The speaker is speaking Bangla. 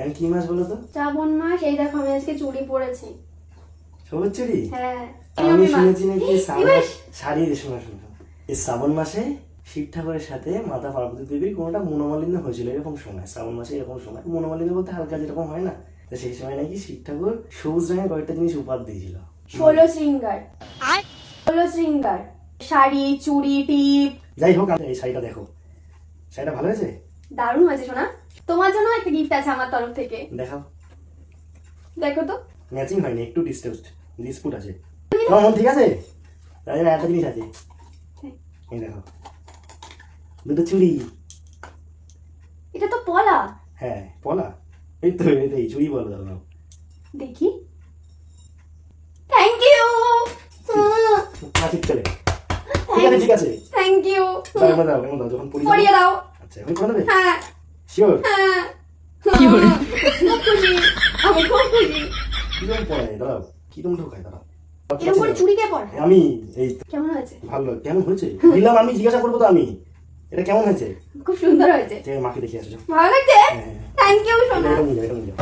এখন কি মাস বলো তো? শ্রাবণ মাস। এই দেখো আমি আজকে চুড়ি পরেছি। সবুজ চুড়ি? হ্যাঁ। আমি শুনেছি নাকি শাড়ি শোনা শোনা এই শ্রাবণ মাসে শিব ঠাকুরের সাথে মাতা পার্বতী দেবীর কোনোটা মনোমালিন্য হয়েছিল, এরকম সময় শ্রাবণ মাসে এরকম সময় মনোমালিন্য বলতে হালকা যেরকম হয় না, তো সেই সময় নাকি শিব ঠাকুর সবুজ রঙের কয়েকটা জিনিস উপহার দিয়েছিল। 16 শৃঙ্গার। 16 শৃঙ্গার, শাড়ি, চুড়ি, টিপ। যাই হোক, এই শাড়িটা দেখো, শাড়িটা ভালো হয়েছে? দারুণ হয়েছে সোনা। তোমার জন্য একটা গিফট আছে আমার তরফ থেকে। দেখাও। দেখো তো। ম্যাচিং হয়নি, একটু ডিসপুট আছে। তোমার মন ঠিক আছে? তাই জন্য একটা জিনিস আছে, এই দেখো দুটো চুড়ি। এটা তো পলা। হ্যাঁ পলা, এই তো এই চুড়ি বলো দাও। দেখি। Thank you. ঠিক চলে, ঠিক আছে ঠিক আছে, থ্যাংক ইউ। দাও দাও দাও, যখন পরিয়ে দাও। আচ্ছা এখন করে দেবে? হ্যাঁ শিওর? হ্যাঁ। কি করে? খুব খুশি, আমি খুব খুশি। কিরকম পড়ায় দাঁড়াও, কিরকম ঢোকায় দাঁড়াও। এরকম করে চুড়ি কে পরে? আমি এই কেমন হয়েছে? ভালো, কেমন হয়েছে দিলাম, আমি জিজ্ঞাসা করবো তো আমি, এটা কেমন হয়েছে? খুব সুন্দর হয়েছে। মাকে দেখে আসো। ভালো লাগছে? হ্যাঁ থ্যাংক ইউ সোনা। এটা নিয়ে যাও, এটা নিয়ে যাও।